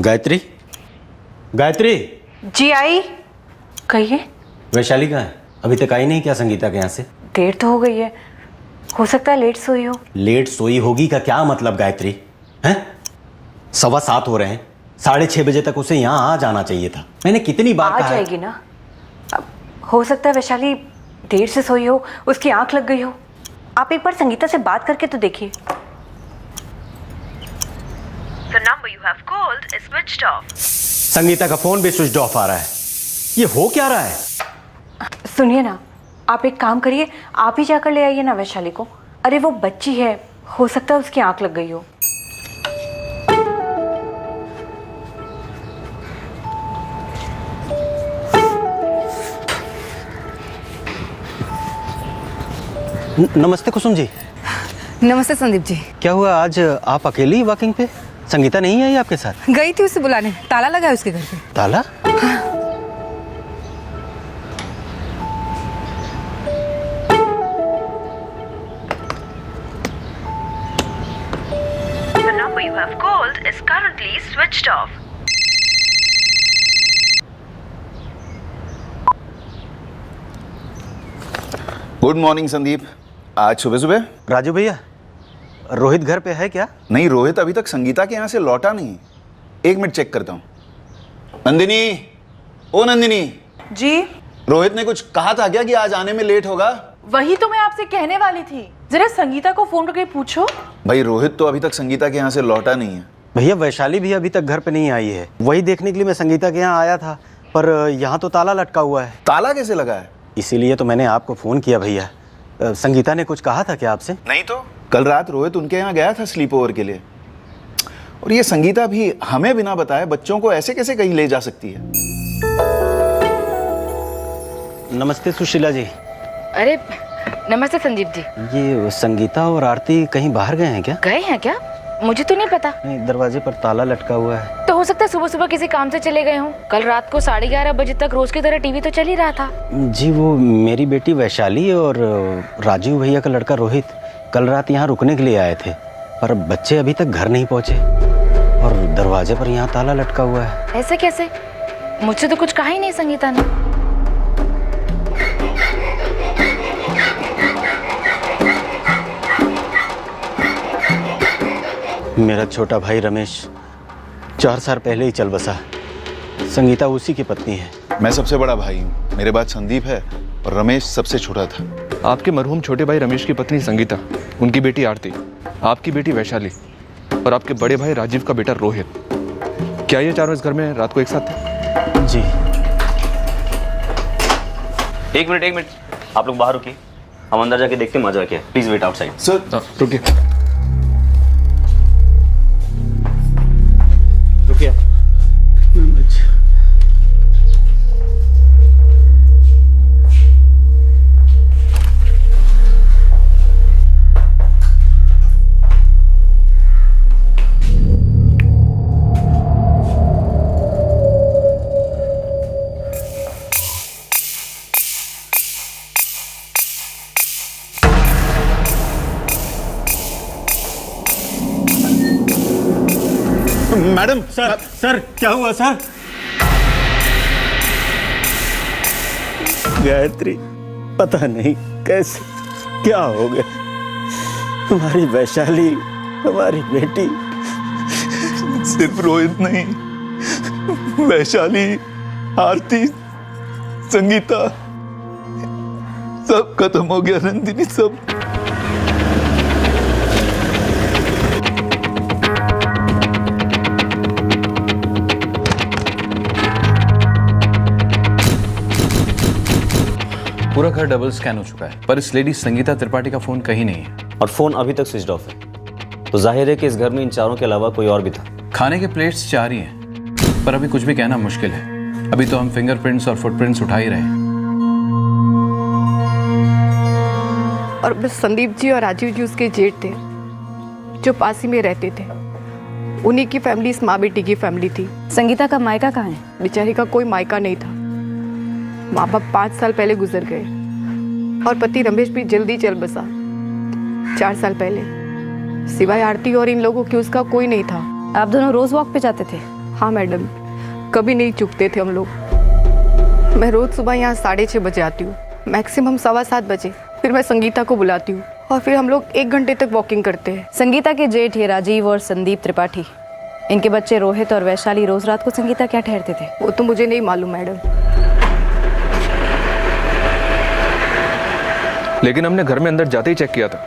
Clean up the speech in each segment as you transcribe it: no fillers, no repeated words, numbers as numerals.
गायत्री, गायत्री। जी आई। कहिए। वैशाली कहाँ है? अभी तक आई नहीं क्या संगीता के यहाँ से? देर तो हो गई है, हो सकता है लेट सोई हो। लेट सोई होगी का क्या मतलब गायत्री? हैं? 7:15 हो रहे हैं, 6:30 बजे तक उसे यहाँ आ जाना चाहिए था। मैंने कितनी बार कहा। आ जाएगी ना। अब हो सकता है वैशाली देर से सोई हो, उसकी आंख लग गई हो। आप एक बार संगीता से बात करके तो देखिए। The number you have called is switched off. Sangeeta का फोन भी स्विच ऑफ आ रहा है। ये हो क्या रहा है? सुनिए ना, आप एक काम करिए, आप ही जाकर ले आइए ना वैशाली को। अरे वो बच्ची है, हो सकता है उसकी आंख लग गई हो। नमस्ते कुसुम जी। नमस्ते संदीप जी। क्या हुआ, आज आप अकेली वॉकिंग पे? संगीता नहीं आई आपके साथ? गई थी उसे बुलाने, ताला लगा है उसके घर पे। ताला? The number you have called is currently switched off. Good morning Sandeep. आज सुबह सुबह? राजू भैया, रोहित घर पे है क्या? नहीं, रोहित अभी तक संगीता के यहाँ से लौटा नहीं। 1 मिनट चेक करता हूँ। नंदिनी, ओ नंदिनी। जी। रोहित ने कुछ कहा था क्या कि आज आने में लेट होगा? वही तो मैं आपसे कहने वाली थी, जरा संगीता को फोन करके पूछो। भाई रोहित तो अभी तक संगीता के यहाँ से लौटा नहीं है। भैया वैशाली भी अभी तक घर पे नहीं आई है, वही देखने के लिए मैं संगीता के यहाँ आया था, पर यहाँ तो ताला लटका हुआ है। ताला कैसे लगा है? इसीलिए तो मैंने आपको फ़ोन किया भैया। संगीता ने कुछ कहा था क्या आपसे? नहीं तो कल रात रोहित उनके यहाँ गया था स्लीप ओवर के लिए। और ये संगीता भी हमें बिना बताए बच्चों को ऐसे कैसे कहीं ले जा सकती है? नमस्ते सुशीला जी। अरे नमस्ते संदीप जी। ये संगीता और आरती कहीं बाहर गए हैं क्या? गए हैं क्या? मुझे तो नहीं पता। नहीं, दरवाजे पर ताला लटका हुआ है। तो हो सकता है सुबह सुबह किसी काम से चले गए हों। कल रात को 11:30 बजे तक रोज की तरह टीवी तो चल ही रहा था। जी, वो मेरी बेटी वैशाली और राजू भैया का लड़का रोहित कल रात यहाँ रुकने के लिए आए थे, पर बच्चे अभी तक घर नहीं पहुँचे और दरवाजे पर यहाँ ताला लटका हुआ है। ऐसे कैसे? मुझसे तो कुछ कहा ही नहीं संगीता ने। मेरा छोटा भाई रमेश 4 साल पहले ही चल बसा। संगीता उसी की पत्नी है। मैं सबसे बड़ा भाई हूँ, मेरे बाद संदीप है और रमेश सबसे छोटा था। आपके मरहूम छोटे भाई रमेश की पत्नी संगीता, उनकी बेटी आरती, आपकी बेटी वैशाली और आपके बड़े भाई राजीव का बेटा रोहित। क्या ये चारों इस घर में रात को एक साथ थे? जी। एक मिनट, आप लोग बाहर रुकिए, हम अंदर जाके देखते हैं मजा क्या है। Please wait outside. सर रुकिए। रुकिए। मैडम। सर क्या हुआ सर? गायत्री, पता नहीं कैसे क्या हो गया। हमारी वैशाली, हमारी बेटी। सिर्फ रोहित नहीं, वैशाली, आरती, संगीता, सब खत्म हो गया नंदिनी, सब। पूरा घर डबल स्कैन हो चुका है, पर इस लेडी संगीता त्रिपाठी का फोन कहीं नहीं है और फोन अभी तक स्विच ऑफ है, तो जाहिर है कि इस घर में इन चारों के अलावा कोई और भी था। खाने के प्लेट्स 4 ही हैं, पर अभी कुछ भी कहना मुश्किल है। अभी तो हम फिंगरप्रिंट्स और फुटप्रिंट्स उठा ही रहे हैं। और बस संदीप जी और राजीव जी उसके जेठ थे, जो पास ही में रहते थे। उन्हीं की फैमिली इस माँ बेटी की फैमिली थी। संगीता का मायका कहाँ है? बेचारी का कोई मायका नहीं था। माँ बाप 5 साल पहले गुजर गए और पति रमेश भी जल्दी चल बसा 4 साल पहले। सिवाय आरती और इन लोगों की उसका कोई नहीं था। आप दोनों रोज वॉक पे जाते थे? हाँ मैडम, कभी नहीं चूकते थे हम लोग। मैं रोज़ सुबह यहाँ 6:30 बजे आती हूँ, मैक्सिमम 7:15 बजे। फिर मैं संगीता को बुलाती हूँ और फिर हम लोग 1 घंटे तक वॉकिंग करते हैं। संगीता के जेठ ये राजीव और संदीप त्रिपाठी, इनके बच्चे रोहित और वैशाली रोज रात को संगीता क्या ठहरते थे? वो तो मुझे नहीं मालूम मैडम। लेकिन हमने घर में अंदर जाते ही चेक किया था,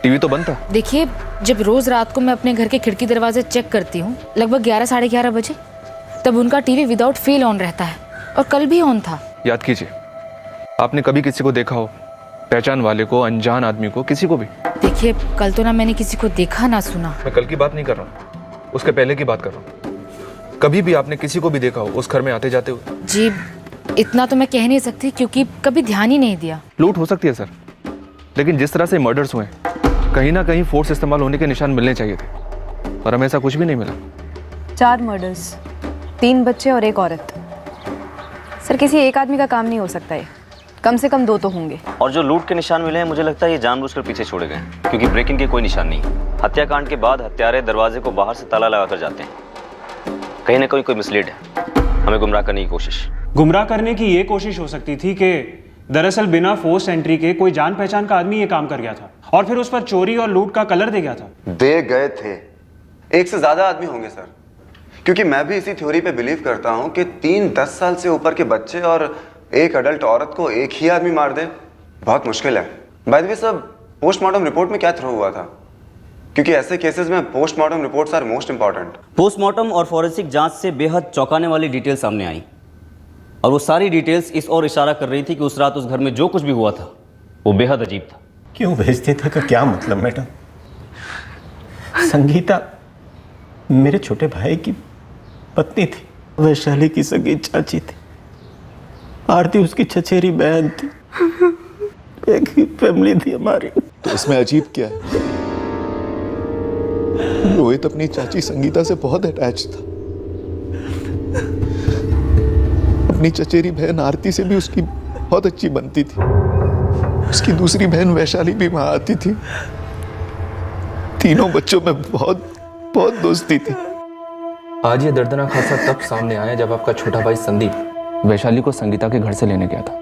टीवी तो बंद था। देखिए, जब रोज रात को मैं अपने घर के खिड़की दरवाजे चेक करती हूँ लगभग 11 साढ़े 11 बजे, तब उनका टीवी विदाउट फेल ऑन रहता है और कल भी ऑन था। याद कीजिए, आपने कभी किसी को देखा हो, पहचान वाले को, अनजान आदमी को, किसी को भी? देखिए, कल तो ना मैंने किसी को देखा ना सुना। मैं कल की बात नहीं कर रहा हूँ, उसके पहले की बात कर रहा हूँ। कभी भी आपने किसी को भी देखा हो उस घर में आते जाते हुए? जी, इतना तो मैं कह नहीं सकती क्योंकि कभी ध्यान ही नहीं दिया। लूट हो सकती है सर, लेकिन जिस तरह से मर्डर्स हुए कहीं ना कहीं फोर्स इस्तेमाल होने के निशान मिलने चाहिए थे, और हमें ऐसा कुछ भी नहीं मिला। 4 मर्डर्स, 3 बच्चे और 1 औरत। सर, किसी एक आदमी का काम नहीं हो सकता है, कम से कम 2 तो होंगे। और जो लूट के निशान मिले हैं, मुझे लगता है ये जानबूझकर पीछे छोड़े गए हैं, क्योंकि ब्रेकिंग के कोई निशान नहीं। हत्याकांड के बाद हत्यारे दरवाजे को बाहर से ताला लगाकर जाते हैं। कहीं ना कहीं कोई मिसलीड है, हमें गुमराह करने की कोशिश। गुमराह करने की ये कोशिश हो सकती थी कि दरअसल बिना फोर्स एंट्री के कोई जान पहचान का आदमी ये काम कर गया था और फिर उस पर चोरी और लूट का कलर दे गया था। दे गए थे, 1 से ज्यादा आदमी होंगे सर, क्योंकि मैं भी इसी थ्योरी पे बिलीव करता हूं कि 3-10 साल से ऊपर के बच्चे और एक अडल्ट औरत को एक ही आदमी मार दे, बहुत मुश्किल है। By the way sir, postmortem report में क्या थ्रो हुआ था? क्योंकि ऐसे केसेस में postmortem reports are most important. Postmortem और फॉरेंसिक जांच से बेहद चौंकाने वाली डिटेल सामने आई, और वो सारी डिटेल्स इस ओर इशारा कर रही थी कि उस रात उस घर में जो कुछ भी हुआ था वो बेहद अजीब था। क्यों भेजते थे का क्या मतलब मैडम? संगीता मेरे छोटे भाई की पत्नी थी, वैशाली की सगी चाची थी, आरती उसकी चचेरी बहन थी, एक ही फैमिली थी हमारी। तो इसमें अजीब क्या है? रोहित अपनी चाची संगीता से बहुत अटैच था। अपनी चचेरी बहन आरती से भी उसकी बहुत अच्छी बनती थी। उसकी दूसरी बहन वैशाली भी वहां आती थी। तीनों बच्चों में बहुत बहुत दोस्ती थी। आज ये दर्दनाक हादसा तब सामने आया जब आपका छोटा भाई संदीप वैशाली को संगीता के घर से लेने गया था।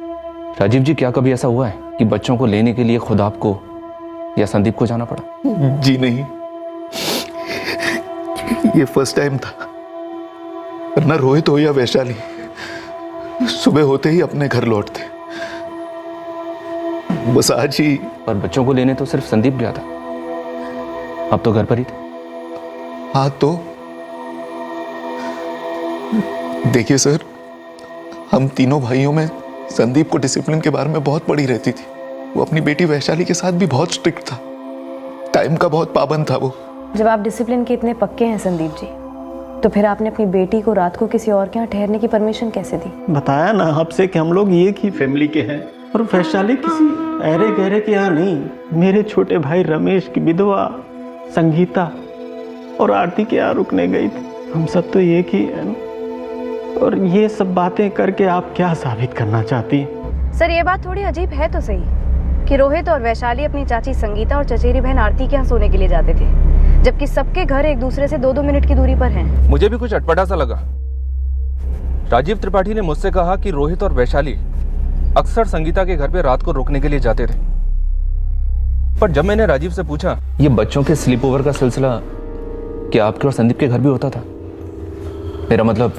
राजीव जी, क्या कभी ऐसा हुआ है कि बच्चों को लेने के लिए खुद आपको या संदीप को जाना पड़ा? जी नहीं, ये फर्स्ट टाइम था। वरना रोहित हो या वैशाली, सुबह होते ही अपने घर लौटते। बस आज ही। पर बच्चों को लेने तो सिर्फ संदीप गया था, अब तो घर पर ही थे। हाँ तो देखिए सर, हम तीनों भाइयों में संदीप को डिसिप्लिन के बारे में बहुत पड़ी रहती थी। वो अपनी बेटी वैशाली के साथ भी बहुत स्ट्रिक्ट था, टाइम का बहुत पाबंद था वो। जब आप डिसिप्लिन के इतने पक्के हैं संदीप जी, तो फिर आपने अपनी बेटी को रात को किसी और के यहाँ ठहरने की परमिशन कैसे दी? बताया ना आपसे कि हम लोग एक ही फैमिली के हैं, और वैशाली किसी अरे गहरे के यहाँ नहीं, मेरे छोटे भाई रमेश की विधवा संगीता और आरती के यहाँ रुकने गई थी। हम सब तो एक ही है ना। और ये सब बातें करके आप क्या साबित करना चाहती हैं? सर, ये बात थोड़ी अजीब है तो सही कि रोहित और वैशाली अपनी चाची संगीता और चचेरी बहन आरती के यहाँ सोने के लिए जाते थे, जबकि सबके घर एक दूसरे से 2-2 मिनट की दूरी पर हैं। मुझे भी कुछ अटपटा सा लगा। राजीव त्रिपाठी ने मुझसे कहा कि रोहित और वैशाली अक्सर संगीता के घर पे रात को रुकने के लिए जाते थे। पर जब मैंने राजीव से पूछा ये बच्चों के स्लीप ओवर का सिलसिला क्या आपके और संदीप के घर भी होता था? मेरा मतलब,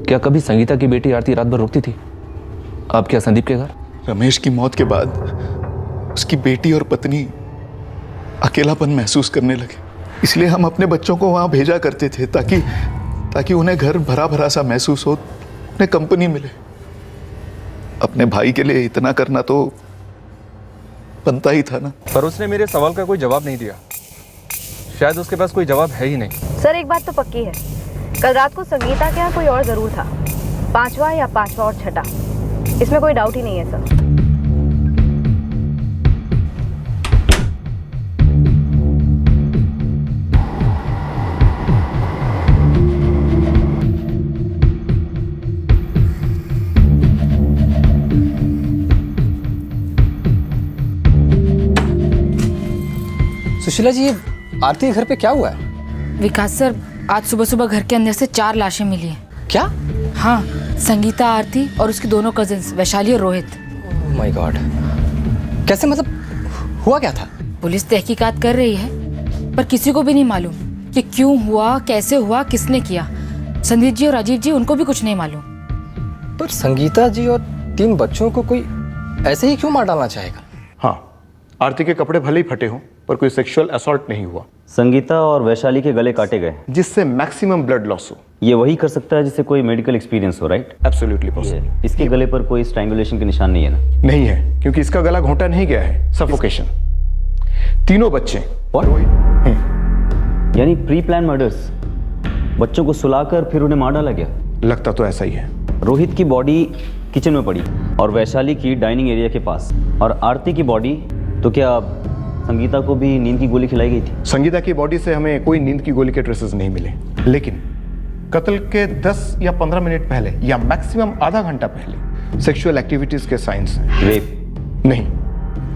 क्या कभी संगीता की बेटी आरती रात भर रुकती थी आपके या संदीप के घर? रमेश की मौत के बाद उसकी बेटी और पत्नी अकेलापन महसूस करने लगे, इसलिए हम अपने बच्चों को वहां भेजा करते थे ताकि उन्हें घर भरा भरा सा महसूस हो, उन्हें कंपनी मिले। अपने भाई के लिए इतना करना तो बनता ही था ना। पर उसने मेरे सवाल का कोई जवाब नहीं दिया। शायद उसके पास कोई जवाब है ही नहीं। सर, एक बात तो पक्की है, कल रात को संगीता के यहाँ कोई और जरूर था, 5वां या 5वां और 6ठा, इसमें कोई डाउट ही नहीं है सर। सुशीला जी, ये आरती के घर पे क्या हुआ है? विकास सर, आज सुबह सुबह घर के अंदर से 4 लाशें मिली हैं। क्या? हाँ, संगीता, आरती और उसकी दोनों कजिन्स वैशाली और रोहित। माय गॉड, कैसे, मतलब हुआ क्या था? पुलिस तहकीकात कर रही है, पर किसी को भी नहीं मालूम कि क्यों हुआ, कैसे हुआ, किसने किया। संदीप जी और राजीव जी, उनको भी कुछ नहीं मालूम। पर संगीता जी और 3 बच्चों को कोई ऐसे ही क्यों मार डालना चाहेगा? हाँ, आरती के कपड़े भले ही फटे हों पर कोई सेक्सुअल असॉल्ट नहीं हुआ। संगीता और वैशाली के गले काटे गए जिससे मैक्सिमम ब्लड लॉस हो। ये वही कर सकता है जिससे कोई मेडिकल एक्सपीरियंस हो, राइट? Absolutely possible. इसके गले पर कोई स्ट्रैंगुलेशन के निशान नहीं है ना? नहीं है, क्योंकि इसका गला घोंटा नहीं गया है, सफोकेशन। तीनों बच्चे यानी प्री प्लान मर्डर्स, बच्चों को सुलाकर फिर उन्हें मार डाला गया। लगता तो ऐसा ही है। रोहित की बॉडी किचन में पड़ी और वैशाली की डाइनिंग एरिया के पास, और आरती की बॉडी, तो क्या संगीता को भी नींद की गोली खिलाई गई थी? संगीता की बॉडी से हमें कोई नींद की गोली के ट्रेसेस नहीं मिले, लेकिन कत्ल के 10 या 15 मिनट पहले या मैक्सिमम आधा घंटा पहले सेक्सुअल एक्टिविटीज के साइंस हैं। रेप? नहीं,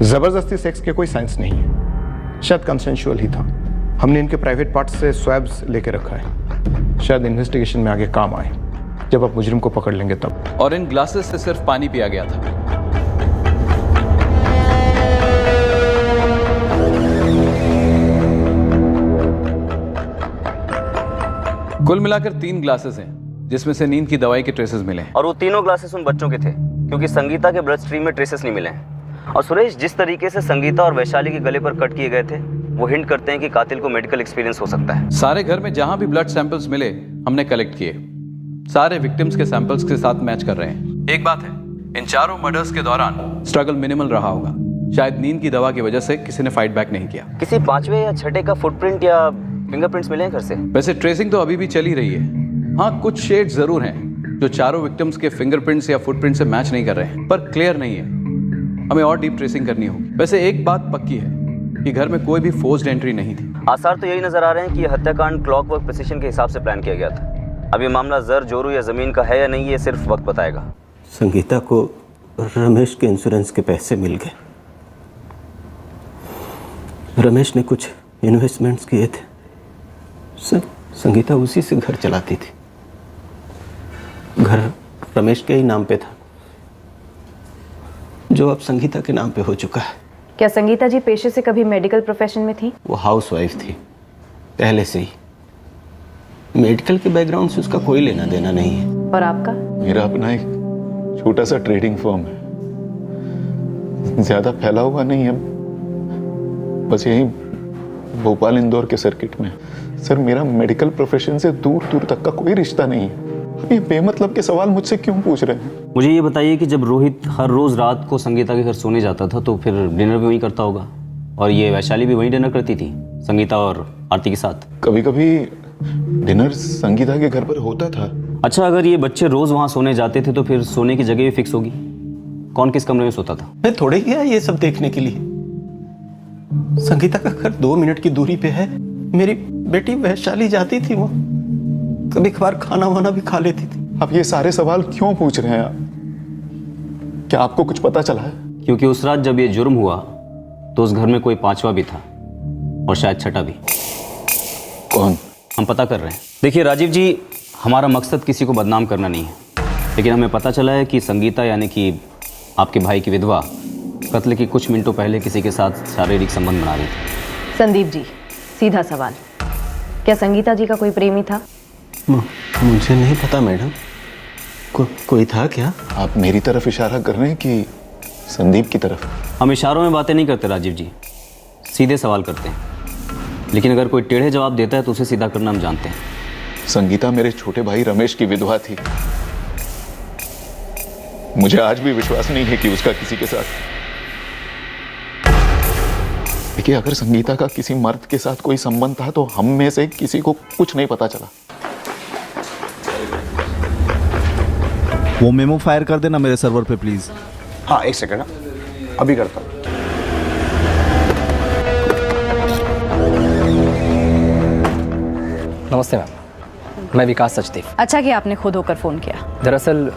जबरदस्ती सेक्स के कोई साइंस नहीं है, शायद कंसेंशुअल ही था। हमने इनके प्राइवेट पार्ट से स्वैब्स लेके रखा है, शायद इन्वेस्टिगेशन में आगे काम आए जब आप मुजरिम को पकड़ लेंगे तब। और इन ग्लासेस से सिर्फ पानी पिया गया था। कुल मिलाकर 3 ग्लासेस हैं, जिसमें से नींद की दवाई के ट्रेसेस मिले हैं। और वो तीनों ग्लासेस उन बच्चों के थे, क्योंकि संगीता के ब्लड स्ट्रीम में ट्रेसेस नहीं मिले हैं। और सुरेश, जिस तरीके से संगीता और वैशाली के गले पर कट किए गए थे, वो हिंट करते हैं कि कातिल को मेडिकल एक्सपीरियंस हो सकता है। सारे घर में जहां भी ब्लड सैंपल्स मिले हमने कलेक्ट किए, सारे विक्टिम्स के सैंपल्स के साथ मैच कर रहे हैं। एक बात है, इन चारों मर्डर्स के दौरान स्ट्रगल मिनिमल रहा होगा। शायद नींद की दवा की वजह से किसी ने फाइट बैक नहीं किया। किसी 5वें या 6ठे का फुटप्रिंट या फिंगरप्रिंट्स मिले हैं घर से? वैसे ट्रेसिंग तो अभी भी चली रही है। हाँ, कुछ शेड्स जरूर हैं जो चारों विक्टिम्स के फिंगरप्रिंट्स या फुटप्रिंट से मैच नहीं कर रहे हैं, पर क्लियर नहीं है। हमें और डीप ट्रेसिंग करनी होगी। वैसे एक बात पक्की है कि घर में कोई भी फोर्स्ड एंट्री नहीं थी। आसार तो यही नजर आ रहे हैं कि यह हत्याकांड क्लॉकवर्क प्रिसिशन के हिसाब से प्लान किया गया था। अब ये मामला जर, जोरू या जमीन का है या नहीं, ये सिर्फ वक्त बताएगा। संगीता को रमेश के इंश्योरेंस के पैसे मिल गए। रमेश ने कुछ इन्वेस्टमेंट्स किए थे, संगीता उसी से घर चलाती थी। घर रमेश के ही नाम पे था, जो अब संगीता के नाम पे हो चुका है। क्या संगीता जी पेशे से कभी मेडिकल प्रोफेशन में थी? वो हाउसवाइफ थी पहले से ही। मेडिकल के बैकग्राउंड से उसका कोई लेना देना नहीं है। और आपका? मेरा अपना एक छोटा सा ट्रेडिंग फर्म है, ज्यादा फैला हुआ नहीं है, बस यही भोपाल इंदौर के सर्किट में। सर, मेरा मेडिकल प्रोफेशन से दूर दूर तक का कोई रिश्ता नहीं है। ये बेमतलब के सवाल मुझसे क्यों पूछ रहे हैं? मुझे ये बताइए कि जब रोहित हर रोज रात को संगीता के घर सोने जाता था, तो फिर डिनर भी वहीं करता होगा, और ये वैशाली भी वहीं डिनर करती थी संगीता और आरती के साथ? कभी कभी डिनर संगीता के घर पर होता था। अच्छा, अगर ये बच्चे रोज वहां सोने जाते थे तो फिर सोने की जगह भी फिक्स होगी। कौन किस कमरे में सोता था? मैं थोड़े गया ये सब देखने के लिए। संगीता का घर 2 मिनट की दूरी पे है। मेरी बेटी वैशाली जाती थी वहां, कभी कभार खाना वाना भी खा लेती थी। आप ये सारे सवाल क्यों पूछ रहे हैं? क्या आपको कुछ पता चला है? क्योंकि उस रात जब ये जुर्म हुआ तो उस घर में कोई 5वां भी था, और शायद 6ठा भी। कौन? हम पता कर रहे हैं। देखिए राजीव जी, हमारा मकसद किसी को बदनाम करना नहीं है, लेकिन हमें पता चला है कि संगीता यानी कि आपके भाई की विधवा कत्ल के कुछ मिनटों पहले किसी के साथ शारीरिक संबंध बना रही थी। संदीप जी, सीधा सवाल, क्या संगीता जी का कोई प्रेमी था? मुझे नहीं पता मैडम। कोई था क्या? आप मेरी तरफ इशारा कर रहे हैं कि संदीप की तरफ? हम इशारों में बातें नहीं करते राजीव जी, सीधे सवाल करते हैं। लेकिन अगर कोई टेढ़े जवाब देता है तो उसे सीधा करना हम जानते हैं। संगीता मेरे छोटे भाई रमेश की विधवा थी। मुझे आज भी विश्वास नहीं है कि उसका किसी के साथ। देखिए, अगर संगीता का किसी मर्द के साथ कोई संबंध था तो हम में से किसी को कुछ नहीं पता चला। वो मेमो फायर कर देना मेरे सर्वर पे प्लीज। हाँ, एक सेकंड, अभी करता हूँ। नमस्ते मैम, मैं विकास सचदेव। अच्छा कि आपने खुद होकर फ़ोन किया। दरअसल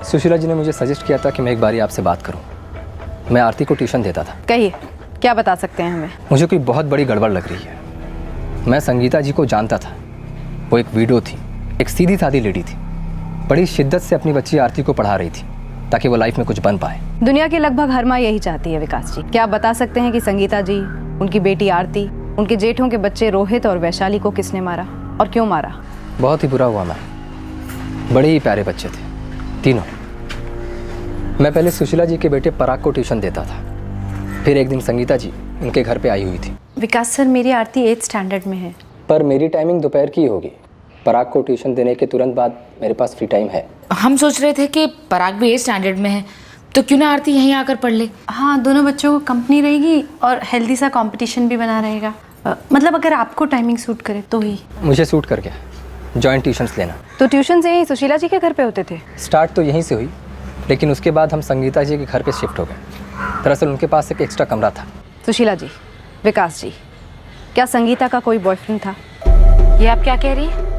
सुशीला जी ने मुझे सजेस्ट किया था कि मैं एक बारी आपसे बात करूं। मैं आरती को ट्यूशन देता था। कहिए, क्या बता सकते हैं हमें? मुझे कोई बहुत बड़ी गड़बड़ लग रही है। मैं संगीता जी को जानता था, वो एक वीडियो थी, एक सीधी सादी लेडी थी, बड़ी शिद्दत से अपनी बच्ची आरती को पढ़ा रही थी ताकि वो लाइफ में कुछ बन पाए। दुनिया की लगभग हर माँ यही चाहती है विकास जी। क्या आप बता सकते हैं कि संगीता जी, उनकी बेटी आरती, उनके जेठों के बच्चे रोहित और वैशाली को किसने मारा और क्यों मारा? बहुत ही बुरा हुआ मैम, बड़े ही प्यारे बच्चे थे तीनों। मैं पहले सुशीला जी के बेटे पराग को ट्यूशन देता था, फिर एक दिन संगीता जी उनके घर पे आई हुई थी। विकास सर, मेरी आरती 8th स्टैंडर्ड में है। पर मेरी टाइमिंग दोपहर की होगी। पराग को ट्यूशन देने के तुरंत बाद मेरे पास फ्री टाइम है। हम सोच रहे थे कि पराग भी 8th स्टैंडर्ड में है, तो क्यों ना आरती यहीं आकर पढ़ ले। हाँ, दोनों बच्चों को कंपनी रहेगी और हेल्दी सा कंपटीशन भी बना रहेगा। मतलब अगर आपको टाइमिंग सूट करे तो ही। मुझे सूट कर गया, जॉइंट ट्यूशन्स लेना। तो ट्यूशन से ही सुशीला जी के घर पे होते थे? स्टार्ट तो यहीं से हुई, लेकिन उसके बाद हम संगीता जी के घर पे शिफ्ट हो गए। दरअसल उनके पास एक एक्स्ट्रा कमरा था। सुशीला जी, विकास जी, क्या संगीता का कोई बॉयफ्रेंड था? ये आप क्या कह रही है?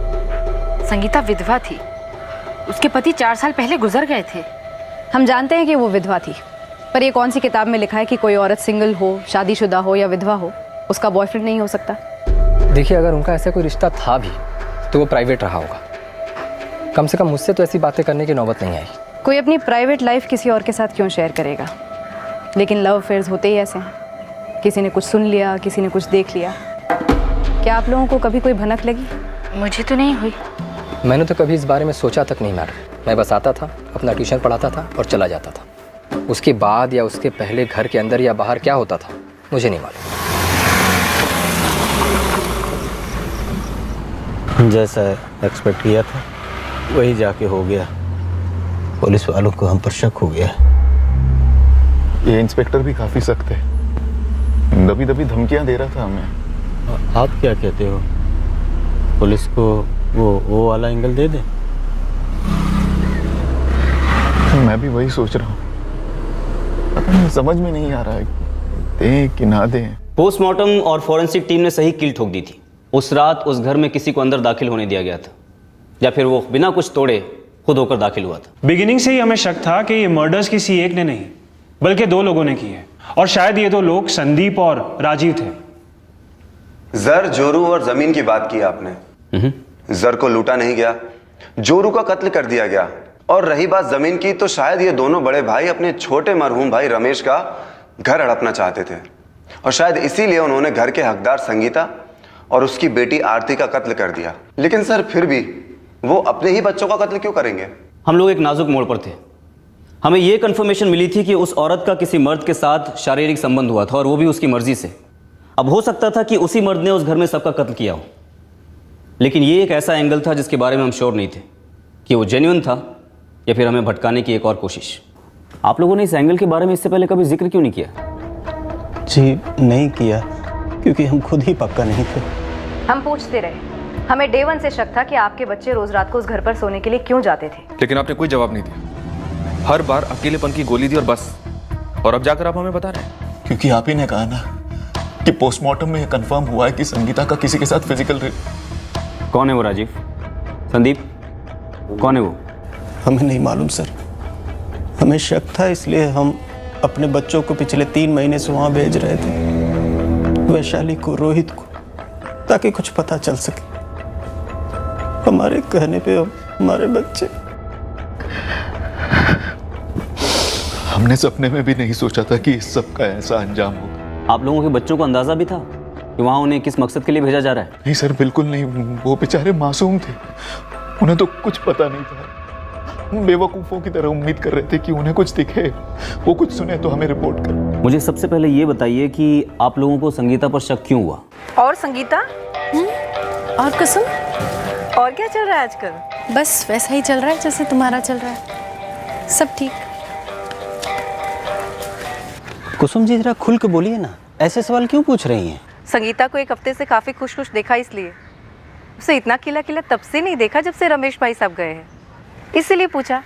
संगीता विधवा थी, उसके पति 4 साल पहले गुजर गए थे। हम जानते हैं कि वो विधवा थी, पर ये कौन सी किताब में लिखा है कि कोई औरत सिंगल हो, शादीशुदा हो या विधवा हो, उसका बॉयफ्रेंड नहीं हो सकता? देखिए, अगर उनका ऐसा कोई रिश्ता था भी तो वो प्राइवेट रहा होगा। कम से कम मुझसे तो ऐसी बातें करने की नौबत नहीं आई। कोई अपनी प्राइवेट लाइफ किसी और के साथ क्यों शेयर करेगा? लेकिन लव अफेयर्स होते ही ऐसे हैं, किसी ने कुछ सुन लिया, किसी ने कुछ देख लिया। क्या आप लोगों को कभी कोई भनक लगी? मुझे तो नहीं हुई। मैंने तो कभी इस बारे में सोचा तक नहीं मैडम। मैं बस आता था, अपना ट्यूशन पढ़ाता था और चला जाता था। उसके बाद या उसके पहले घर के अंदर या बाहर क्या होता था मुझे नहीं मालूम। जैसा एक्सपेक्ट किया था वही जाके हो गया। पुलिस वालों को हम पर शक हो गया। ये इंस्पेक्टर भी काफी सख्त है, दबी दबी धमकियां दे रहा था हमें। आप क्या कहते हो, पुलिस को वो वाला एंगल दे दें? मैं भी वही सोच रहा हूँ, पता नहीं, समझ में नहीं आ रहा है दें कि ना दें। पोस्टमार्टम और फॉरेंसिक टीम ने सही कील ठोक दी थी। उस रात उस घर में किसी को अंदर दाखिल होने दिया गया था, या फिर वो बिना कुछ तोड़े खुद होकर दाखिल हुआ था। बिगिनिंग से ही हमें शक था कि ये मर्डर्स किसी एक ने नहीं बल्कि 2 लोगों ने किए, और शायद ये 2 लोग संदीप और राजीव थे। जर, जोरू और जमीन की बात की आपने। जर को लूटा नहीं गया, जोरू का कत्ल कर दिया गया, और रही बात जमीन की, तो शायद ये दोनों बड़े भाई अपने छोटे मरहूम भाई रमेश का घर हड़पना चाहते थे, और शायद इसीलिए उन्होंने घर के हकदार संगीता और उसकी बेटी आरती का कत्ल कर दिया। लेकिन सर, फिर भी वो अपने ही बच्चों का कत्ल क्यों करेंगे? हम लोग एक नाजुक मोड़ पर थे। हमें यह कंफर्मेशन मिली थी कि उस औरत का किसी मर्द के साथ शारीरिक संबंध हुआ था, और वो भी उसकी मर्जी से। अब हो सकता था कि उसी मर्द ने उस घर में सबका कत्ल किया हो, लेकिन ये एक ऐसा एंगल था जिसके बारे में हम श्योर नहीं थे कि वो जेन्युइन था या फिर हमें भटकाने की एक और कोशिश। आप लोगों ने इस एंगल के बारे में इससे पहले कभी जिक्र क्यों नहीं किया? जी नहीं किया, क्योंकि हम खुद ही पक्का नहीं थे। हम पूछते रहे। हमें डे 1 से शक था कि आपके बच्चे रोज रात को उस घर पर सोने के लिए क्यों जाते थे, लेकिन आपने कोई जवाब नहीं दिया। हर बार अकेलेपन की गोली दी और बस। और अब जाकर आप हमें बता रहे हैं। क्योंकि आप ही ने कहा ना कि पोस्टमार्टम में यह कंफर्म हुआ है कि संगीता का किसी के साथ फिजिकल कौन है वो राजीव? संदीप कौन है वो? हमें नहीं मालूम सर, हमें शक था, इसलिए हम अपने बच्चों को पिछले 3 महीने से वहाँ भेज रहे थे, वैशाली को, रोहित को, ताकि कुछ पता चल सके। हमारे कहने पे हमारे बच्चे। हमने सपने में भी नहीं सोचा था कि इस सब का ऐसा अंजाम होगा। आप लोगों के बच्चों को अंदाजा भी था कि वहाँ उन्हें किस मकसद के लिए भेजा जा रहा है? नहीं सर, बिल्कुल नहीं। वो बेचारे मासूम थे, उन्हें तो कुछ पता नहीं था। हम बेवकूफ़ों की तरह उम्मीद कर रहे थे कि उन्हें कुछ दिखे, वो कुछ सुने तो हमें रिपोर्ट कर। मुझे सबसे पहले ये बताइए कि आप लोगों को संगीता पर शक क्यों हुआ? और संगीता? और कुसुम? और क्या चल रहा है आजकल? बस वैसा ही चल रहा है जैसे तुम्हारा चल रहा है, सब ठीक। कुसुम जी जरा खुल के बोलिए ना, ऐसे सवाल क्यों पूछ रही हैं? संगीता को एक हफ्ते से काफी खुश खुश देखा, इसलिए उसे इतना खिला खिला तब से नहीं देखा जब से रमेश भाई साहब गए हैं, इसीलिए पूछा।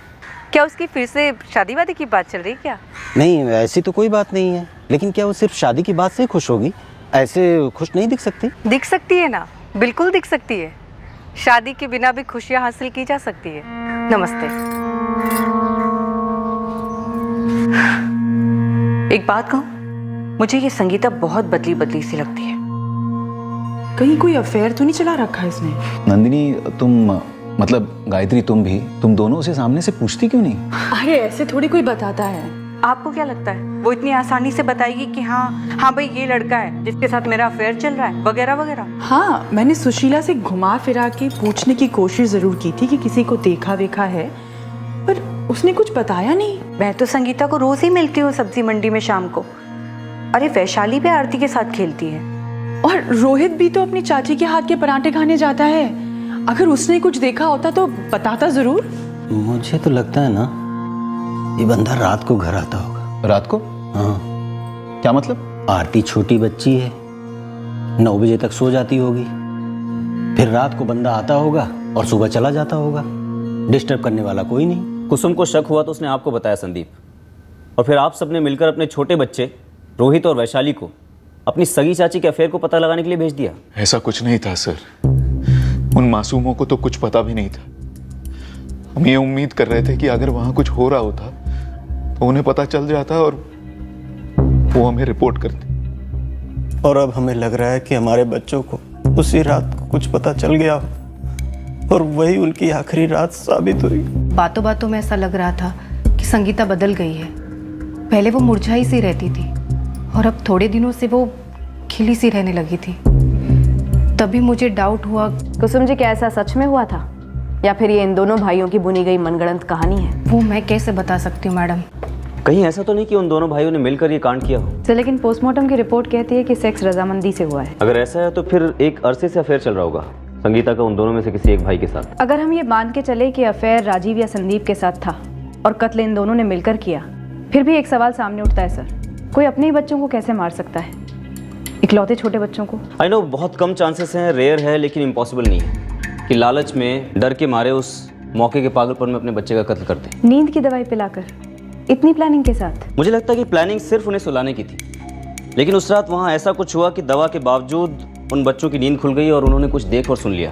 क्या उसकी फिर से शादी वादी की बात चल रही है क्या? नहीं, ऐसी तो कोई बात नहीं है, लेकिन क्या वो सिर्फ शादी की बात से खुश होगी? ऐसे खुश नहीं दिख सकती? दिख सकती है ना, बिल्कुल दिख सकती है। शादी के बिना भी खुशियां हासिल की जा सकती है। नमस्ते। एक बात कहूं, मुझे ये संगीता बहुत बदली बदली सी लगती है। कहीं कोई अफेयर तो नहीं चला रखा है इसने? नंदिनी, तुम मतलब गायत्री, तुम दोनों उसे सामने से पूछती क्यों नहीं? अरे ऐसे थोड़ी कोई बताता है। आपको क्या लगता है वो इतनी आसानी से बताएगी कि हाँ भाई ये लड़का है जिसके साथ मेरा अफेयर चल रहा है वगैरह वगैरह? हाँ, मैंने सुशीला से घुमा फिरा के पूछने की कोशिश जरूर की थी कि किसी को देखा वेखा है, पर उसने कुछ बताया नहीं। मैं तो संगीता को रोज ही मिलती हूँ सब्जी मंडी में शाम को। अरे वैशाली भी आरती के साथ खेलती है। और रोहित भी तो अपनी चाची के हाथ के पराठे खाने जाता है। अगर उसने कुछ देखा होता तो बताता जरूर। मुझे तो लगता है ना ये बंदा रात को घर आता होगा। रात को? हाँ। क्या मतलब? आरती छोटी बच्ची है, 9 बजे तक सो जाती होगी, फिर रात को बंदा आता होगा और सुबह चला जाता होगा। डिस्टर्ब करने वाला कोई नहीं। कुसुम को शक हुआ तो उसने आपको बताया संदीप, और फिर आप सबने मिलकर अपने छोटे बच्चे रोहित और वैशाली को अपनी सगी चाची के अफेयर को पता लगाने के लिए भेज दिया। ऐसा कुछ नहीं था सर, उन मासूमों को तो कुछ पता भी नहीं था। हम ये उम्मीद कर रहे थे कि अगर वहां कुछ हो रहा होता तो उन्हें पता चल जाता और वो हमें रिपोर्ट करते। और अब हमें लग रहा है कि हमारे बच्चों को उसी रात को कुछ पता चल गया हो और वही उनकी आखिरी रात साबित हुई। बातों बातों में ऐसा लग रहा था कि संगीता बदल गई है। पहले वो मुरझाई सी रहती थी और अब थोड़े दिनों से वो खिली सी रहने लगी थी। तभी मुझे डाउट हुआ। कुसुम जी, क्या ऐसा सच में हुआ था या फिर ये इन दोनों भाइयों की बुनी गई मनगढ़ंत कहानी है? वो मैं कैसे बता सकती हूँ मैडम। कहीं ऐसा तो नहीं कि उन दोनों भाइयों ने मिलकर ये कांड किया हो? सर, लेकिन पोस्टमार्टम की रिपोर्ट कहती है कि सेक्स रजामंदी से हुआ है। अगर ऐसा है तो फिर एक अरसे से अफेयर चल रहा होगा संगीता का उन दोनों में से किसी एक भाई के साथ। अगर हम ये मान के चले कि अफेयर राजीव या संदीप के साथ था और कत्ल इन दोनों ने मिलकर किया, फिर भी एक सवाल सामने उठता है सर, कोई अपने ही बच्चों को कैसे मार सकता है, इकलौते छोटे बच्चों को? आई नो बहुत कम चांसेस हैं, रेयर है, लेकिन इम्पॉसिबल नहीं है कि लालच में डर के मारे उस मौके के पागलपन में अपने बच्चे का कत्ल करते। नींद की दवाई पिलाकर, इतनी प्लानिंग के साथ? मुझे लगता है कि प्लानिंग सिर्फ उन्हें सुलाने की थी, लेकिन उस रात वहाँ ऐसा कुछ हुआ कि दवा के बावजूद उन बच्चों की नींद खुल गई और उन्होंने कुछ देख और सुन लिया,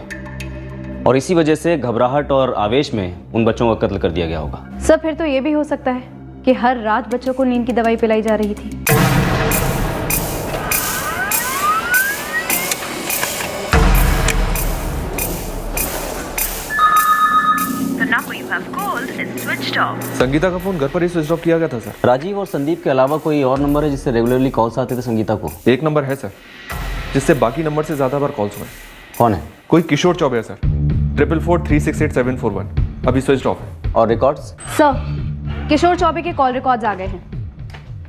और इसी वजह से घबराहट और आवेश में उन बच्चों का कत्ल कर दिया गया होगा। सर, फिर तो ये भी हो सकता है कि हर रात बच्चों को नींद की दवाई पिलाई जा रही थी। संगीता का फोन घर पर ही स्विच ऑफ किया गया था सर। राजीव और संदीप के अलावा कोई और नंबर है जिससे रेगुलरली कॉल्स आते थे संगीता को? एक नंबर है सर, जिससे बाकी नंबर से ज्यादा बार कॉल्स हुए। कौन है? कोई किशोर चौबे है सर, 444368741। अभी स्विच ऑफ है। और रिकॉर्ड्स? सर, किशोर चौबे के कॉल रिकॉर्ड्स आ गए हैं।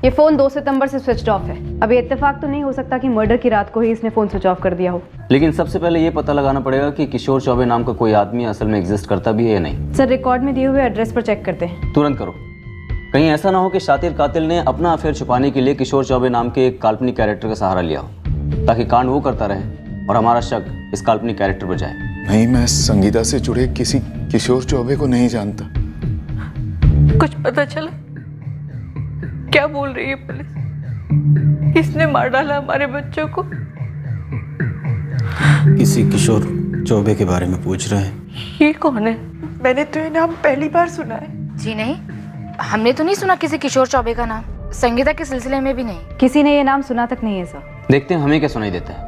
ये फोन 2 सितंबर से स्विच ऑफ है। अभी इत्तेफाक तो नहीं हो सकता कि मर्डर की रात को ही इसने फोन स्विच ऑफ कर दिया हो। लेकिन सबसे पहले ये पता लगाना पड़ेगा कि किशोर चौबे नाम का कोई आदमी असल में एग्जिस्ट करता भी है या नहीं। सर, रिकॉर्ड में दिए हुए एड्रेस पर चेक करते हैं। तुरंत करो, कहीं ऐसा ना हो कि शातिर कातिल ने अपना अफेयर छुपाने के लिए किशोर चौबे नाम के एक काल्पनिक कैरेक्टर का सहारा लिया हो, ताकि कांड वो करता रहे और हमारा शक इस काल्पनिक कैरेक्टर पर जाए। नहीं, मैं संगीता से जुड़े किसी किशोर चौबे को नहीं जानता। कुछ पता चला? क्या बोल रही है पुलिस? इसने मार डाला हमारे बच्चों को? किसी किशोर चौबे के बारे में पूछ रहे हैं। ये कौन है? मैंने तो ये नाम पहली बार सुना है। जी नहीं, हमने तो नहीं सुना किसी किशोर चौबे का नाम। संगीता के सिलसिले में भी नहीं। किसी ने ये नाम सुना तक नहीं है सर। देखते हैं हमें क्या सुनाई देता है।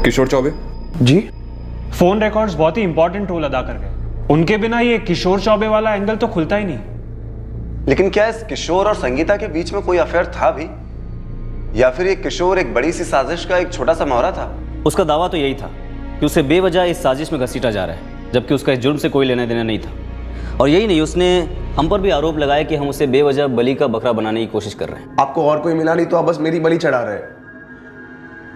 किशोर चौबे जी, फोन रिकॉर्ड्स बहुत ही इंपॉर्टेंट रोल अदा कर गए। उनके बिना ये किशोर चौबे वाला एंगल तो खुलता ही नहीं। लेकिन क्या इस किशोर और संगीता के बीच में कोई अफेयर था भी, या फिर ये किशोर एक बड़ी सी साजिश का एक छोटा सा मोहरा था? उसका दावा तो यही था कि उसे बेवजह इस साजिश में घसीटा जा रहा है, जबकि उसका इस जुर्म से कोई लेना देना नहीं था। और यही नहीं, उसने हम पर भी आरोप लगाया कि हम उसे बेवजह बलि का बकरा बनाने की कोशिश कर रहे हैं। आपको और कोई मिला नहीं तो आप बस मेरी बलि चढ़ा रहे हैं।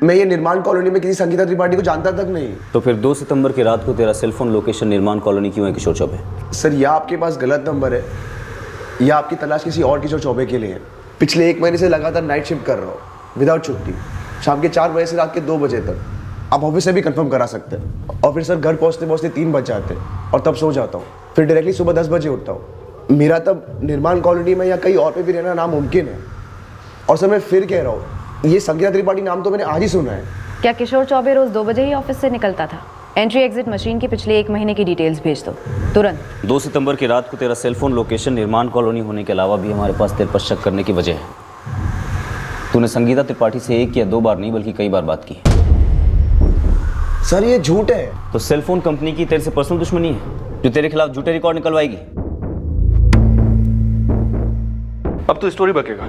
मैं ये निर्माण कॉलोनी में किसी संगीता त्रिपाठी को जानता तक नहीं। तो फिर 2 सितंबर की रात को तेरा सेलफोन लोकेशन निर्माण कॉलोनी क्यों है किशोर चौबे? सर, या आपके पास गलत नंबर है या आपकी तलाश किसी और किशोर चौबे के लिए है। पिछले 1 महीने से लगातार नाइट शिफ्ट कर रहा हूँ विदाउट छुट्टी, शाम के 4 बजे से रात के 2 बजे तक। आप ऑफिस से भी कंफर्म करा सकते हैं। और फिर सर घर पहुँचते पहुँचते 3 बज जाते हैं और तब सो जाता हूँ। फिर डायरेक्टली सुबह 10 बजे उठता हूँ। मेरा तब निर्माण कॉलोनी में या कहीं और पे भी रहना नामुमकिन है। और सर मैं फिर कह रहा हूँ, ये संगीता त्रिपाठी नाम तो मैंने आज ही सुना है। क्या किशोर चौबे रोज 2 बजे ही ऑफिस से निकलता था? एंट्री एग्जिट मशीन की पिछले 1 महीने की डिटेल्स भेज दो तुरंत। 2 सितंबर की रात को तेरा सेलफोन लोकेशन निर्माण कॉलोनी होने के अलावा भी हमारे पास तेरे पर शक करने की वजह है। तूने संगीता त्रिपाठी से 1 या 2 बार नहीं बल्कि कई बार बात की। सर ये झूठ है। तो सेलफोन कंपनी की तेरे से पर्सनल दुश्मनी है जो तेरे खिलाफ झूठे रिकॉर्ड निकलवाएगी। अब तू स्टोरी बकेगा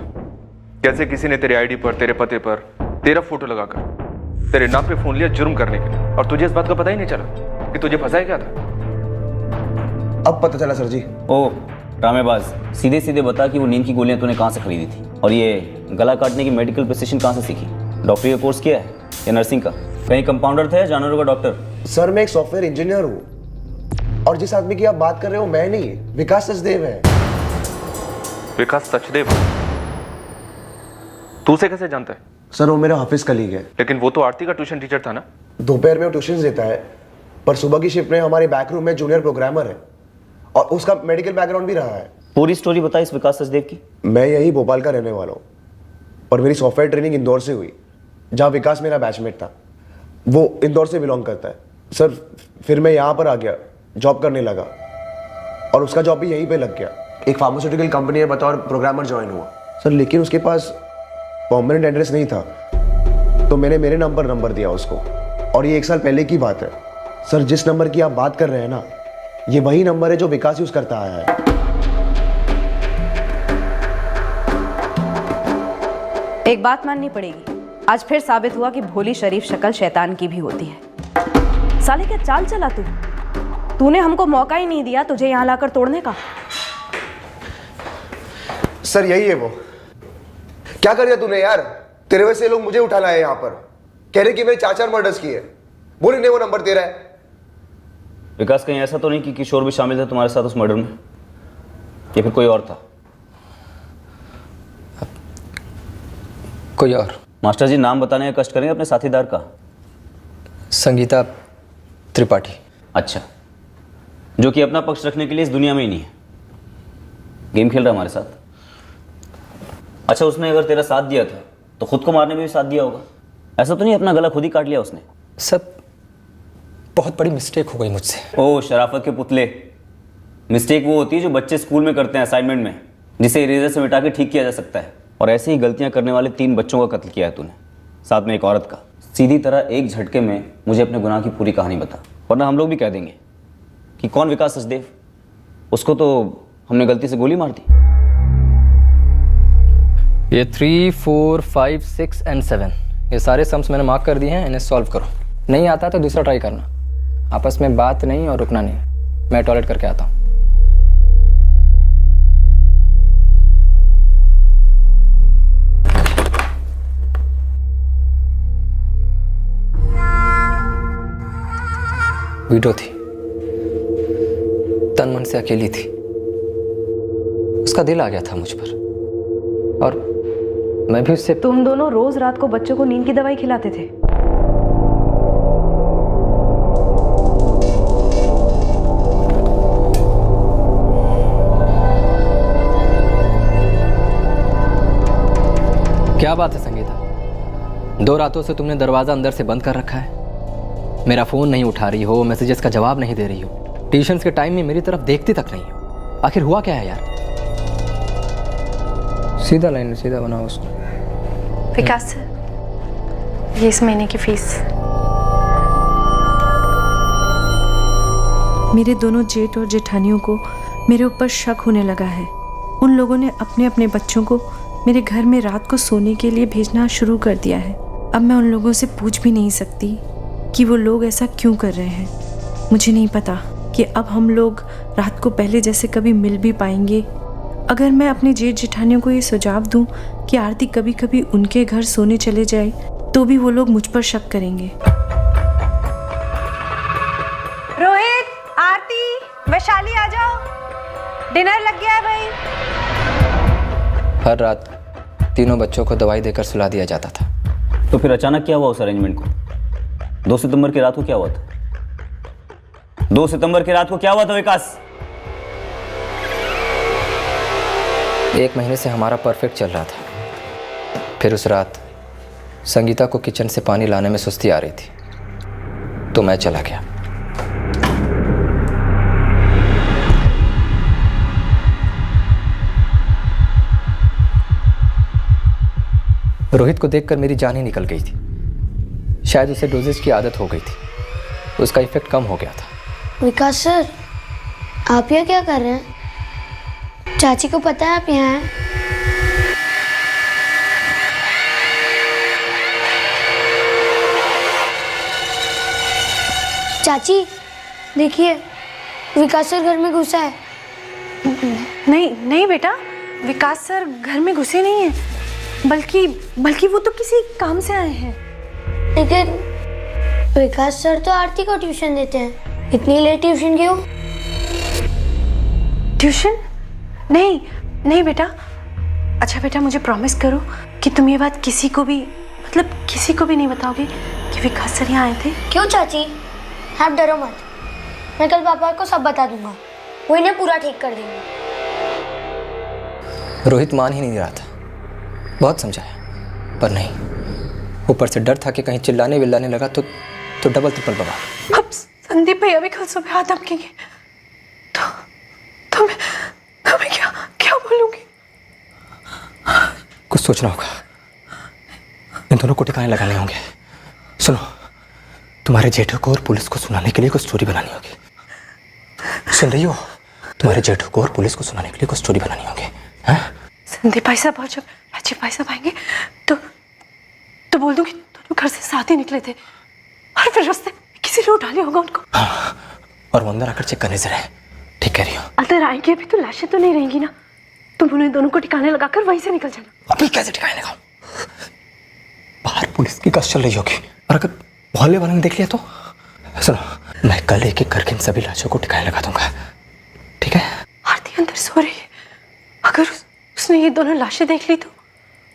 कैसे किसी ने तेरे आईडी पर, तेरे पते पर तेरा फोटो लगाकर तेरे नाम पे फोन लिया जुर्म करने के लिए, और तुझे इस बात का पता ही नहीं चला कि तुझे फंसाया क्या था। अब पता चला सर जी। ओ ड्रामेबाज, सीधे सीधे बता कि वो नींद की गोलियां तूने कहाँ से खरीदी थी, और ये गला काटने की मेडिकल प्रिसिशन कहाँ से सीखी? डॉक्टरी का कोर्स किया है या नर्सिंग का? कहीं कंपाउंडर थे या जानवरों का डॉक्टर? सर मैं एक सॉफ्टवेयर इंजीनियर हूँ, और जिस आदमी की आप बात कर रहे हो मैं नहीं, विकास सचदेव है। विकास सचदेव? तू उसे कैसे जानता है? सर वो मेरा ऑफिस कलीग है। लेकिन वो तो आरती का ट्यूशन टीचर था ना? दोपहर में वो ट्यूशन देता है, पर सुबह की शिफ्ट में हमारे बैक रूम में जूनियर प्रोग्रामर है, और उसका मेडिकल बैकग्राउंड भी रहा है। पूरी स्टोरी बता इस विकास सचदेव की। मैं यही भोपाल का रहने वाला हूँ, पर मेरी सॉफ्टवेयर ट्रेनिंग इंदौर से हुई, जहाँ विकास मेरा बैचमेट था। वो इंदौर से बिलोंग करता है। सर फिर मैं यहाँ पर आ गया, जॉब करने लगा, और उसका जॉब भी यहीं पे लग गया। एक फार्मास्यूटिकल कंपनी में बतौर प्रोग्रामर ज्वाइन हुआ सर, लेकिन उसके पास परमानेंट एड्रेस नहीं था, तो मैंने मेरे नंबर दिया उसको, और ये 1 साल पहले की बात है। सर जिस नंबर की आप बात कर रहे हैं ना, ये वही नंबर है जो विकास यूज करता आया है। एक बात माननी पड़ेगी, आज फिर साबित हुआ कि भोली शरीफ शक्ल शैतान की भी होती है। साले क्या चाल चला तूने हमको मौका ही नहीं दिया तुझे यहाँ लाकर तोड़ने का। सर यही है वो। क्या कर दिया तूने यार? तेरे वजह से लोग मुझे उठा लाए यहाँ पर, कह रहे कि मैंने 4 मर्डर्स किए। बोल नहीं वो नंबर तेरा है। विकास कहीं ऐसा तो नहीं कि किशोर भी शामिल था तुम्हारे साथ उस मर्डर में, या फिर कोई और था? कोई और? मास्टर जी नाम बताने का कष्ट करेंगे अपने साथीदार का। संगीता त्रिपाठी। अच्छा, जो कि अपना पक्ष रखने के लिए इस दुनिया में ही नहीं है, गेम खेल रहा हमारे साथ। अच्छा, उसने अगर तेरा साथ दिया था तो खुद को मारने में भी साथ दिया होगा। ऐसा तो नहीं अपना गला खुद ही काट लिया उसने? सब बहुत बड़ी मिस्टेक हो गई मुझसे। ओ शराफत के पुतले, मिस्टेक वो होती है जो बच्चे स्कूल में करते हैं असाइनमेंट में, जिसे इरेजर से मिटा के ठीक किया जा सकता है। और ऐसे ही गलतियां करने वाले 3 बच्चों का कत्ल किया है तूने, साथ में एक औरत का। सीधी तरह एक झटके में मुझे अपने गुनाह की पूरी कहानी बता, वरना हम लोग भी कह देंगे कि कौन विकास सचदेव, उसको तो हमने गलती से गोली मार दी। ये 3, 4, 5, 6 और 7 ये सारे सम्स मैंने मार्क कर दिए हैं, इन्हें सॉल्व करो। नहीं आता तो दूसरा ट्राई करना। आपस में बात नहीं और रुकना नहीं। मैं टॉयलेट करके आता हूँ। वीटो थी, तन मन से अकेली थी। उसका दिल आ गया था मुझ पर, और मैं भी उससे। तुम दोनों रोज रात को बच्चों को नींद की दवाई खिलाते थे? क्या बात है संगीता, 2 रातों से तुमने दरवाजा अंदर से बंद कर रखा है। मेरा फोन नहीं उठा रही हो, मैसेजेस का जवाब नहीं दे रही हो, ट्यूशन्स के टाइम में मेरी तरफ देखती तक नहीं हो। आखिर हुआ क्या है यार? सीधा लाइन सीधा बनाओ उसको। विकास, ये इस महीने की फीस। मेरे दोनों जेठ और जेठानियों को मेरे ऊपर शक होने लगा है। उन लोगों ने अपने अपने बच्चों को मेरे घर में रात को सोने के लिए भेजना शुरू कर दिया है। अब मैं उन लोगों से पूछ भी नहीं सकती कि वो लोग ऐसा क्यों कर रहे हैं। मुझे नहीं पता कि अब हम लोग रात को पहले जैसे कभी मिल भी पाएंगे। अगर मैं अपने जेठ जेठानियों को ये सुझाव दूं कि आरती कभी कभी उनके घर सोने चले जाए, तो भी वो लोग मुझ पर शक करेंगे। रोहित, आरती, वैशाली आ जाओ, डिनर लग गया है भाई। हर रात तीनों बच्चों को दवाई देकर सुला दिया जाता था। तो फिर अचानक क्या हुआ उस अरेंजमेंट को? 2 सितंबर की रात को क्या हुआ था? 2 सितंबर की रात को क्या हुआ था विकास? 1 महीने से हमारा परफेक्ट चल रहा था। फिर उस रात संगीता को किचन से पानी लाने में सुस्ती आ रही थी, तो मैं चला गया। रोहित को देखकर मेरी जान ही निकल गई थी। शायद उसे डोजेज की आदत हो गई थी, उसका इफेक्ट कम हो गया था। विकास सर, आप यहाँ क्या कर रहे हैं? चाची को पता है आप यहाँ हैं? चाची देखिए, विकास सर घर में घुसा है। नहीं नहीं बेटा, विकास सर घर में घुसे नहीं हैं, बल्कि वो तो किसी काम से आए हैं। लेकिन विकास सर तो आरती को ट्यूशन देते हैं, इतनी लेट ट्यूशन क्यों? ट्यूशन? नहीं नहीं बेटा। अच्छा बेटा, मुझे प्रॉमिस करो कि तुम ये बात किसी को भी नहीं बताओगे कि विकास सर यहाँ आए थे। क्यों चाची, आप डरो मत, मैं कल पापा को सब बता दूंगा, वो इन्हें पूरा ठीक कर देंगे। रोहित मान ही नहीं रहा था, बहुत समझाया पर नहीं। ऊपर से डर था कि कहीं चिल्लाने विल्लाने लगा तो डबल ट्रिपल बवाल। अब संदीप भैया भी कल सुबह हाथ धमकेंगे तो मैं क्या बोलूंगी? कुछ सोचना होगा, इन दोनों को ठिकाने लगाने होंगे। सुनो, तुम्हारे जेठू को और पुलिस को सुनाने के लिए कुछ स्टोरी बनानी होगी। सुन रही हो? तुम्हारे जेठू को और पुलिस को सुनाने के लिए कुछ स्टोरी बनानी होगी। हाँ? संदीप भाई साहब और जब राजीव भाई साहब आएंगे तो बोल दूंगी दोनों घर से साथ ही निकले थे और फिर रास्ते में किसी ने उठा लिया होगा उनको। हाँ, और वो अंदर आकर चेक करने से रहे। ठीक कह रही हो। अंदर आएंगे अभी तो लाशें तो नहीं रहेंगी ना, तुम उन्हें दोनों को ठिकाने लगाकर वहीं से निकल जाना। अभी कैसे ठिकाने लगाओ? बाहर पुलिस की गश्त चल रही होगी और अगर मोहल्ले वालों ने देख लिया तो? सुनो, मैं कल एक एक करके इन सभी लाशों को ठिकाने लगा दूंगा, ठीक है? आरती अंदर सो रही है, अगर उसने ये दोनों लाशें देख ली तो,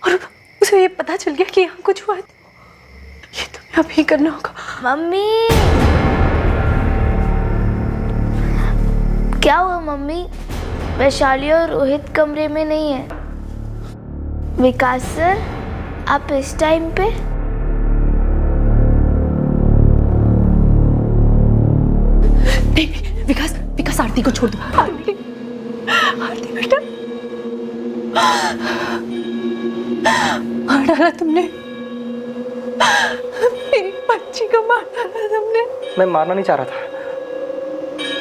और उसे ये पता चल गया कि यहाँ कुछ हुआ है, ये तुम्हें अभी करना होगा। मम्मी, क्या हुआ मम्मी? वैशाली और रोहित कमरे में नहीं है। विकास सर, आप इस टाइम पे? नहीं, विकास आरती को छोड़ दो। आरती बेटा, मार डाला तुमने, मेरी बच्ची को मार डाला तुमने। मैं मारना नहीं चाह रहा था,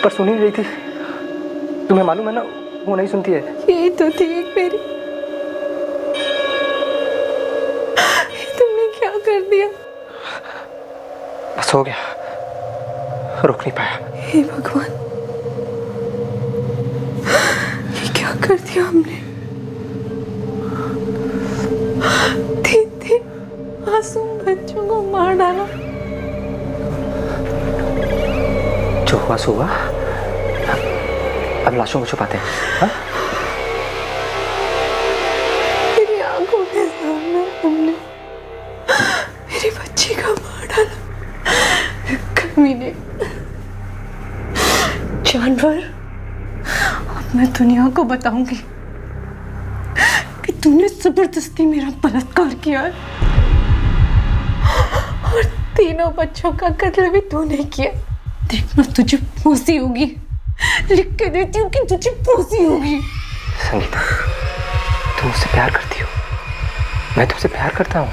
पर सुन ही रही थी। तुम्हें मालूम है ना, वो नहीं सुनती है। ये तो थी एक मेरी, तुमने क्या कर दिया? बस हो गया, रुक नहीं पाया। हे भगवान, ये क्या कर दिया हमने? तीन मासूम बच्चों को मार डाला। जो हुआ सो हुआ, अब लाशों को छुपाते हैं। हाँ? मेरी आंखों के सामने तुमने मेरी बच्ची का मार डाला, कमीने, जानवर। अब मैं दुनिया को बताऊंगी कि तूने जबरदस्ती मेरा बलात्कार किया और तीनों बच्चों का कत्ल भी तूने किया। देखना, तुझे फांसी होगी, लिख के देती हूँ कि तुझे फांसी होगी। संगीता, तुम मुझसे प्यार करती हो, मैं तुमसे प्यार करता हूँ।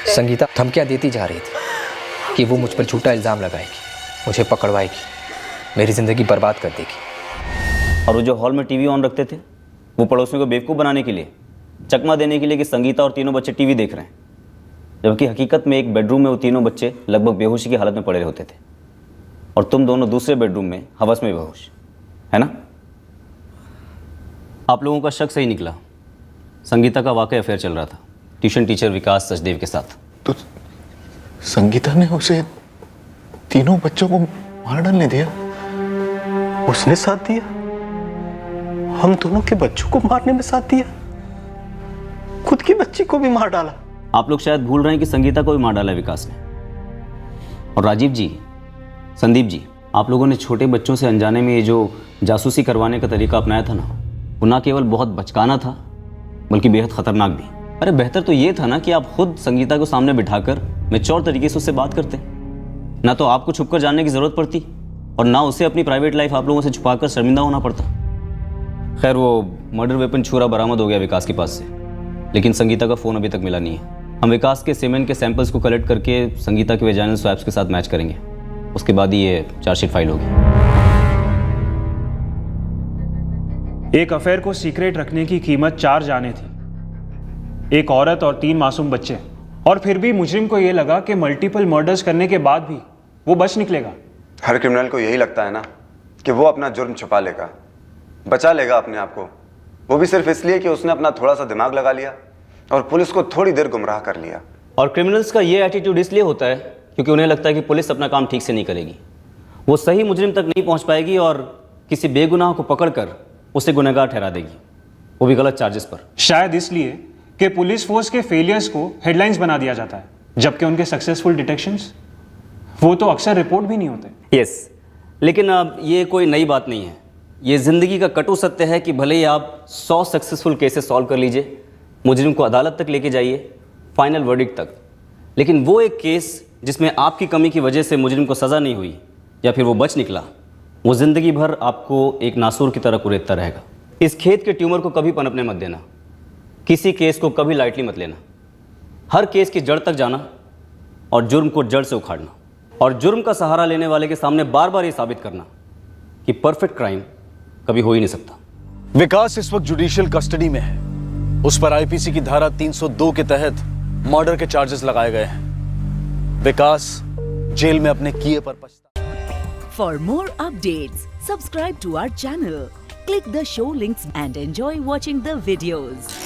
संगीता धमकियां देती जा रही थी कि वो मुझ पर झूठा इल्जाम लगाएगी, मुझे पकड़वाएगी, मेरी जिंदगी बर्बाद कर देगी। और वो जो हॉल में टीवी ऑन रखते थे, वो पड़ोसियों को बेवकूफ़ बनाने के लिए, चकमा देने के लिए कि संगीता और तीनों बच्चे टीवी देख रहे हैं, जबकि हकीकत में एक बेडरूम में वो तीनों बच्चे लगभग बेहोशी की हालत में पड़े होते थे और तुम दोनों दूसरे बेडरूम में हवस में बेहोश, है ना? आप लोगों का शक सही निकला, संगीता का वाकई अफेयर चल रहा था ट्यूशन टीचर विकास सचदेव के साथ। तो संगीता ने उसे तीनों बच्चों को मार डालने दिया? उसने साथ दिया? हम दोनों के बच्चों को मारने में साथ दिया? खुद की बच्ची को भी मार डाला? आप लोग शायद भूल रहे हैं कि संगीता को भी मार डाला विकास ने। और राजीव जी, संदीप जी, आप लोगों ने छोटे बच्चों से अनजाने में ये जो जासूसी करवाने का तरीका अपनाया था ना, वो ना केवल बहुत बचकाना था बल्कि बेहद खतरनाक भी। अरे बेहतर तो ये था ना कि आप खुद संगीता को सामने बिठाकर मैच्योर तरीके से उससे बात करते, ना तो आपको छुपकर जानने की जरूरत पड़ती और ना उसे अपनी प्राइवेट लाइफ आप लोगों से छुपाकर शर्मिंदा होना पड़ता। खैर वो मर्डर वेपन छुरा बरामद हो गया विकास के पास से, लेकिन संगीता का फ़ोन अभी तक मिला नहीं है। हम विकास के सीमेंट के सैंपल्स को कलेक्ट करके संगीता के वेजाइनल स्वैप्स के साथ मैच करेंगे, उसके बाद ही ये चार्जशीट फाइल होगी। एक अफेयर को सीक्रेट रखने की कीमत 4 जानें थी, एक औरत और 3 मासूम बच्चे, और फिर भी मुजरिम को यह लगा कि मल्टीपल मर्डर्स करने के बाद भी वो बच निकलेगा। हर क्रिमिनल को यही लगता है ना कि वो अपना जुर्म छुपा लेगा, बचा लेगा अपने आप को, वो भी सिर्फ इसलिए कि उसने अपना थोड़ा सा दिमाग लगा लिया और पुलिस को थोड़ी देर गुमराह कर लिया। और क्रिमिनल्स का ये एटीट्यूड इसलिए होता है क्योंकि उन्हें लगता है कि पुलिस अपना काम ठीक से नहीं करेगी, वो सही मुजरिम तक नहीं पहुंच पाएगी और किसी बेगुनाह को पकड़कर उसे गुनहगार ठहरा देगी, वो भी गलत चार्जेस पर। शायद इसलिए कि पुलिस फोर्स के फेलियर्स को हेडलाइंस बना दिया जाता है, जबकि उनके सक्सेसफुल डिटेक्शंस वो तो अक्सर रिपोर्ट भी नहीं होते। यस, लेकिन अब ये कोई नई बात नहीं है, ये ज़िंदगी का कटु सत्य है कि भले ही आप 100 सक्सेसफुल केसेस सॉल्व कर लीजिए, मुजरिम को अदालत तक लेके जाइए, फाइनल वर्डिक्ट तक, लेकिन वो एक केस जिसमें आपकी कमी की वजह से मुजरिम को सज़ा नहीं हुई या फिर वो बच निकला, वो ज़िंदगी भर आपको एक नासूर की तरह कुरेदता रहेगा। इस खेत के ट्यूमर को कभी पनपने मत देना, किसी केस को कभी लाइटली मत लेना, हर केस की जड़ तक जाना और जुर्म को जड़ से उखाड़ना, और जुर्म का सहारा लेने वाले के सामने बार बार ये साबित करना कि परफेक्ट क्राइम कभी हो ही नहीं सकता। विकास इस वक्त जुडिशियल कस्टडी में है, उस पर आईपीसी की धारा 302 के तहत मर्डर के चार्जेस लगाए गए हैं। विकास जेल में अपने किए पर पछता। For more updates, subscribe to our channel, click the show links and enjoy watching the videos.